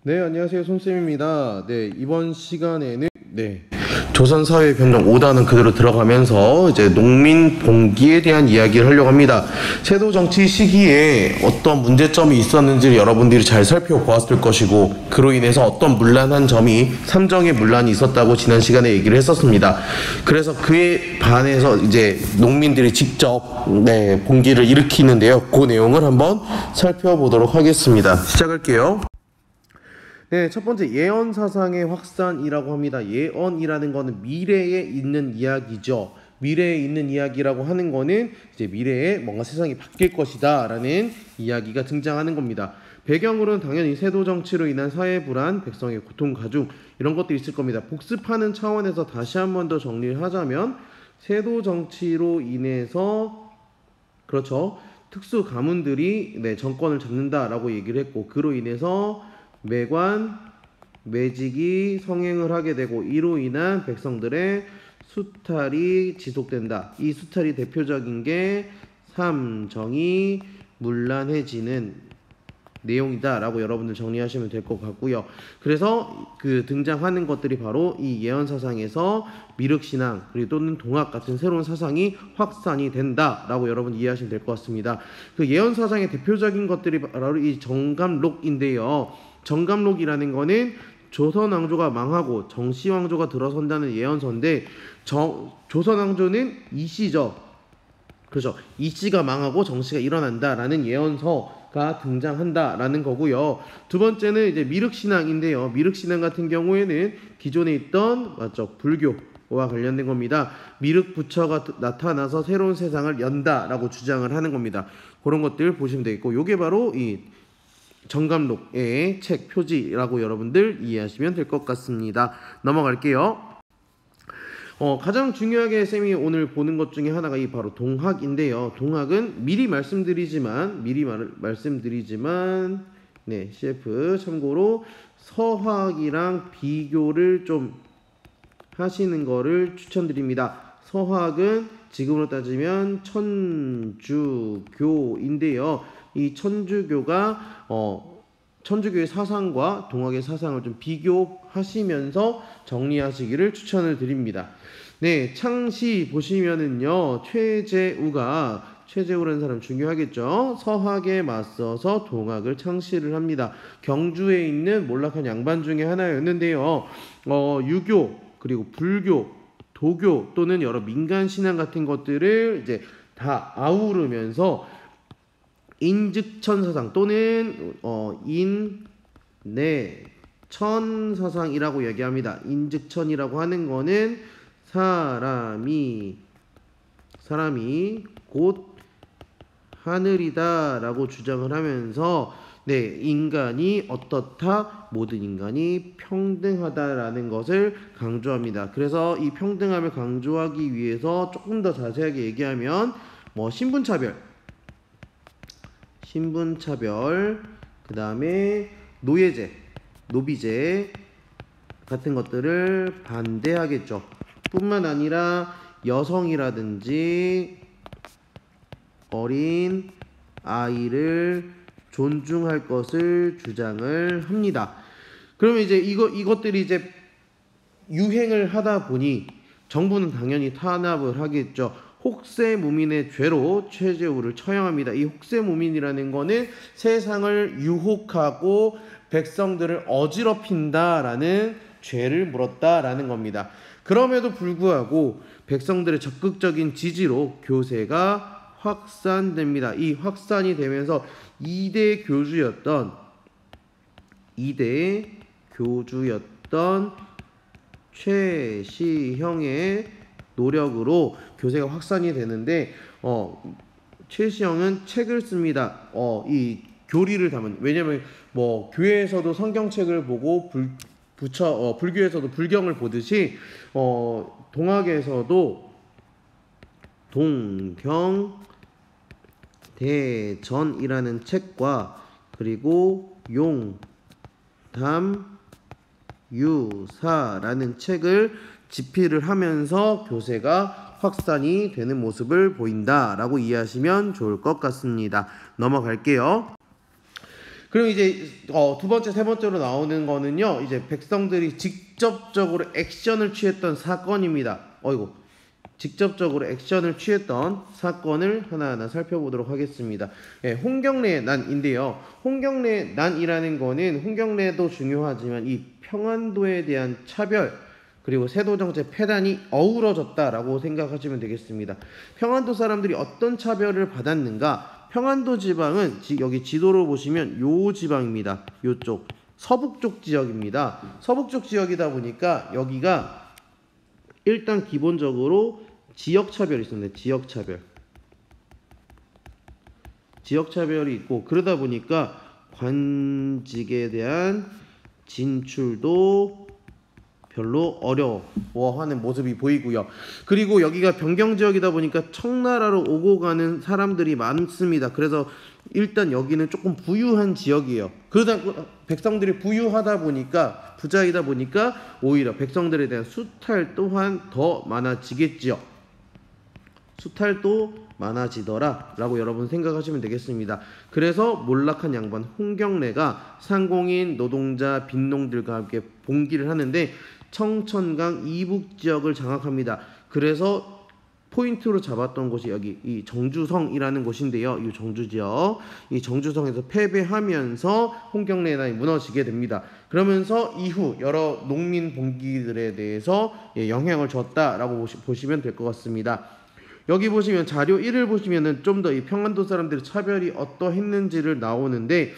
네, 안녕하세요. 손쌤입니다. 네, 이번 시간에는 조선사회 변동 5단은 그대로 들어가면서 이제 농민 봉기에 대한 이야기를 하려고 합니다. 세도 정치 시기에 어떤 문제점이 있었는지를 여러분들이 잘 살펴보았을 것이고, 그로 인해서 어떤 문란한 점이 삼정의 문란이 있었다고 지난 시간에 얘기를 했었습니다. 그래서 그에 반해서 이제 농민들이 직접 봉기를 일으키는데요. 그 내용을 한번 살펴보도록 하겠습니다. 시작할게요. 네, 첫 번째 예언 사상의 확산이라고 합니다. 예언이라는 거는 미래에 있는 이야기죠. 미래에 있는 이야기라고 하는 거는 이제 미래에 뭔가 세상이 바뀔 것이다 라는 이야기가 등장하는 겁니다. 배경으로는 당연히 세도 정치로 인한 사회 불안, 백성의 고통 가중 이런 것들이 있을 겁니다. 복습하는 차원에서 다시 한 번 더 정리를 하자면 세도 정치로 인해서 그렇죠. 특수 가문들이 정권을 잡는다라고 얘기를 했고, 그로 인해서 매관, 매직이 성행을 하게 되고, 이로 인한 백성들의 수탈이 지속된다. 이 수탈이 대표적인 게 삼정이 문란해지는 내용이다 라고 여러분들 정리하시면 될 것 같고요. 그래서 그 등장하는 것들이 바로 이 예언사상에서 미륵신앙 그리고 또는 동학 같은 새로운 사상이 확산이 된다 라고 여러분 이해하시면 될 것 같습니다. 그 예언사상의 대표적인 것들이 바로 이 정감록인데요. 정감록이라는 거는 조선왕조가 망하고 정씨왕조가 들어선다는 예언서인데, 조선왕조는 이씨죠. 그렇죠. 이씨가 망하고 정씨가 일어난다라는 예언서가 등장한다라는 거고요. 두 번째는 이제 미륵신앙인데요. 미륵신앙 같은 경우에는 기존에 있던 불교와 관련된 겁니다. 미륵 부처가 나타나서 새로운 세상을 연다라고 주장을 하는 겁니다. 그런 것들 보시면 되겠고, 요게 바로 이 정감록의 책 표지라고 여러분들 이해하시면 될 것 같습니다. 넘어갈게요. 가장 중요하게 쌤이 오늘 보는 것 중에 하나가 이 바로 동학인데요. 동학은 미리 말씀드리지만 CF 참고로 서학이랑 비교를 좀 하시는 거를 추천드립니다. 서학은 지금으로 따지면 천주교인데요. 이 천주교가 천주교의 사상과 동학의 사상을 좀 비교하시면서 정리하시기를 추천을 드립니다. 네, 창시 보시면은요, 최재우라는 사람 중요하겠죠. 서학에 맞서서 동학을 창시를 합니다. 경주에 있는 몰락한 양반 중에 하나였는데요. 유교 그리고 불교, 도교 또는 여러 민간 신앙 같은 것들을 이제 다 아우르면서 인즉천 사상 또는 인내천 사상이라고 얘기합니다. 인즉천이라고 하는 거는 사람이 곧 하늘이다 라고 주장을 하면서 인간이 어떻다, 모든 인간이 평등하다라는 것을 강조합니다. 그래서 이 평등함을 강조하기 위해서 조금 더 자세하게 얘기하면 신분차별, 그 다음에 노비제 같은 것들을 반대하겠죠. 뿐만 아니라 여성이라든지 어린 아이를 존중할 것을 주장을 합니다. 그러면 이제 이것들이 이제 유행을 하다 보니 정부는 당연히 탄압을 하겠죠. 혹세무민의 죄로 최재우를 처형합니다. 이 혹세무민이라는 거는 세상을 유혹하고 백성들을 어지럽힌다라는 죄를 물었다라는 겁니다. 그럼에도 불구하고 백성들의 적극적인 지지로 교세가 확산됩니다. 이 확산이 되면서 2대 교주였던 최시형의 노력으로 교세가 확산이 되는데, 최시형은 책을 씁니다. 이 교리를 담은, 왜냐면 교회에서도 성경책을 보고 불교에서도 불경을 보듯이 동학에서도 동경대전이라는 책과 그리고 용담유사라는 책을 집필을 하면서 교세가 확산이 되는 모습을 보인다라고 이해하시면 좋을 것 같습니다. 넘어갈게요. 그럼 이제 두 번째, 세 번째로 나오는 거는요. 이제 백성들이 직접적으로 액션을 취했던 사건입니다. 직접적으로 액션을 취했던 사건을 하나하나 살펴보도록 하겠습니다. 예, 홍경래의 난인데요. 홍경래의 난이라는 거는 홍경래도 중요하지만 이 평안도에 대한 차별 그리고 세도정책 폐단이 어우러졌다라고 생각하시면 되겠습니다. 평안도 사람들이 어떤 차별을 받았는가? 평안도 지방은 여기 지도로 보시면 요 지방입니다. 요쪽 서북쪽 지역입니다. 서북쪽 지역이다 보니까 여기가 일단 기본적으로 지역차별이 있습니다. 지역차별이 있고 그러다 보니까 관직에 대한 진출도 별로 어려워하는 모습이 보이고요. 그리고 여기가 변경지역이다 보니까 청나라로 오고 가는 사람들이 많습니다. 그래서 일단 여기는 조금 부유한 지역이에요. 그러다 백성들이 부유하다 보니까 부자이다 보니까 오히려 백성들에 대한 수탈 또한 더 많아지겠지요. 수탈도 많아지더라 라고 여러분 생각하시면 되겠습니다. 그래서 몰락한 양반 홍경래가 상공인 노동자 빈농들과 함께 봉기를 하는데 청천강 이북 지역을 장악합니다. 그래서 포인트로 잡았던 곳이 여기 이 정주성이라는 곳인데요. 이 정주 지역, 이 정주성에서 패배하면서 홍경래의 난이 무너지게 됩니다. 그러면서 이후 여러 농민 봉기들에 대해서 영향을 줬다라고 보시면 될 것 같습니다. 여기 보시면 자료 1을 보시면은 좀 더 이 평안도 사람들의 차별이 어떠했는지를 나오는데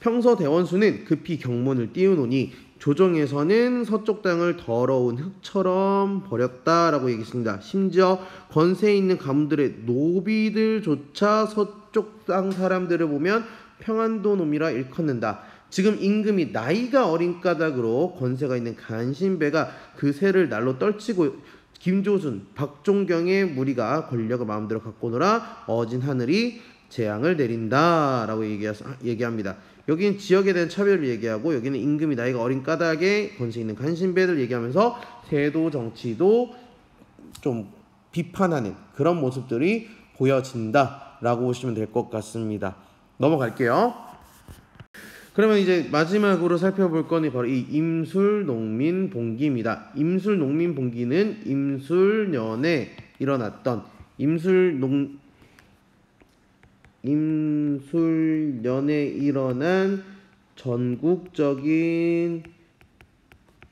평서 대원수는 급히 경문을 띄우노니 조정에서는 서쪽 땅을 더러운 흙처럼 버렸다라고 얘기했습니다. 심지어 권세에 있는 가문들의 노비들조차 서쪽 땅 사람들을 보면 평안도 놈이라 일컫는다. 지금 임금이 나이가 어린 까닭으로 권세가 있는 간신배가 그 새를 날로 떨치고 김조순, 박종경의 무리가 권력을 마음대로 갖고 놀아 어진 하늘이 재앙을 내린다라고 얘기합니다. 여기는 지역에 대한 차별을 얘기하고 여기는 임금이 나이가 어린 까닭에 권세 있는 간신배를 얘기하면서 세도 정치도 좀 비판하는 그런 모습들이 보여진다라고 보시면 될 것 같습니다. 넘어갈게요. 그러면 이제 마지막으로 살펴볼 거는 바로 이 임술농민봉기입니다. 임술농민봉기는 임술년에 일어났던 임술년에 일어난 전국적인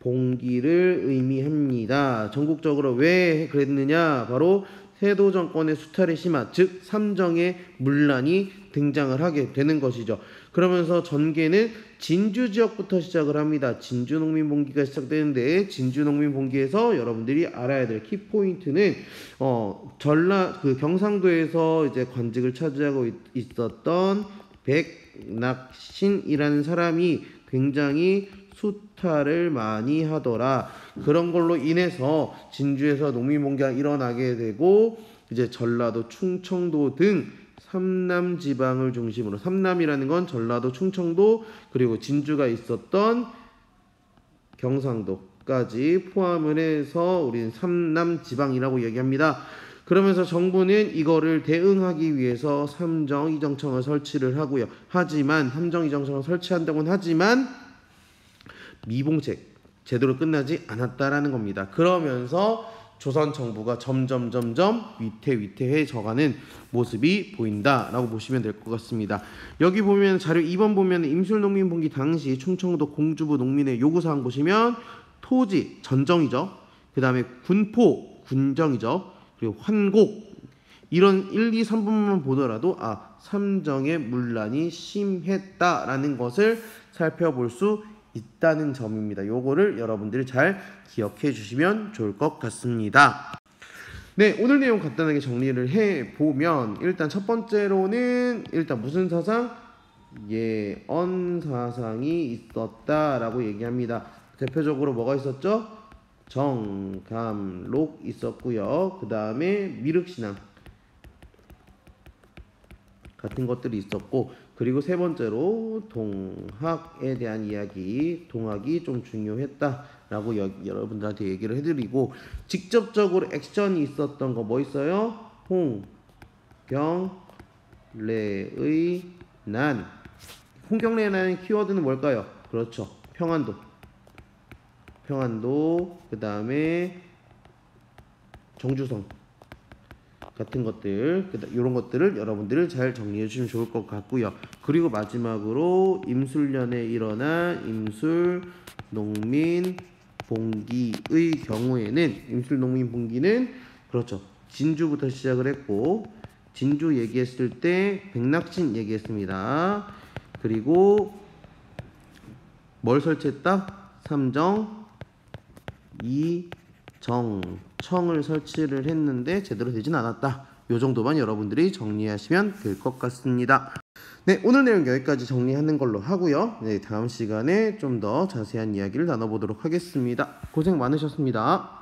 봉기를 의미합니다. 전국적으로 왜 그랬느냐? 바로 세도 정권의 수탈이 심한 즉 삼정의 문란이 등장을 하게 되는 것이죠. 그러면서 전개는 진주 지역부터 시작을 합니다. 진주 농민봉기가 시작되는데 진주 농민봉기에서 여러분들이 알아야 될 키포인트는 경상도에서 이제 관직을 차지하고 있었던 백낙신이라는 사람이 굉장히 수탈을 많이 하더라. 그런 걸로 인해서 진주에서 농민봉기가 일어나게 되고 이제 전라도, 충청도 등 삼남 지방을 중심으로 삼남이라는 건 전라도, 충청도 그리고 진주가 있었던 경상도까지 포함을 해서 우리는 삼남 지방이라고 얘기합니다. 그러면서 정부는 이거를 대응하기 위해서 삼정이정청을 설치를 하고요. 하지만 삼정이정청을 설치한다고는 하지만 미봉책 제대로 끝나지 않았다라는 겁니다. 그러면서 조선 정부가 점점 위태해져가는 모습이 보인다라고 보시면 될 것 같습니다. 여기 보면 자료 2번 보면 임술농민봉기 당시 충청도 공주부 농민의 요구사항 보시면 토지 전정이죠. 그 다음에 군포 군정이죠. 그리고 환곡 이런 1, 2, 3번만 보더라도 삼정의 문란이 심했다라는 것을 살펴볼 수 있다는 점입니다. 요거를 여러분들이 잘 기억해 주시면 좋을 것 같습니다. 네, 오늘 내용 간단하게 정리를 해보면 일단 첫 번째로는 일단 무슨 사상? 예언 사상이 있었다라고 얘기합니다. 대표적으로 뭐가 있었죠? 정감록 있었고요. 그 다음에 미륵신앙 같은 것들이 있었고 그리고 세 번째로 동학에 대한 이야기, 동학이 좀 중요했다라고 여러분들한테 얘기를 해드리고 직접적으로 액션이 있었던 거 뭐 있어요? 홍경래의 난 홍경래라는 키워드는 뭘까요? 그렇죠. 평안도. 그 다음에 정주성 같은 것들, 이런 것들을 여러분들을 잘 정리해 주시면 좋을 것 같고요. 그리고 마지막으로 임술년에 일어난 임술 농민 봉기의 경우에는 임술 농민 봉기는 그렇죠. 진주부터 시작을 했고 진주 얘기했을 때 백낙진 얘기했습니다. 그리고 뭘 설치했다? 삼정, 이정, 청을 설치를 했는데 제대로 되진 않았다. 요 정도만 여러분들이 정리하시면 될 것 같습니다. 네, 오늘 내용 여기까지 정리하는 걸로 하고요. 네, 다음 시간에 좀 더 자세한 이야기를 나눠보도록 하겠습니다. 고생 많으셨습니다.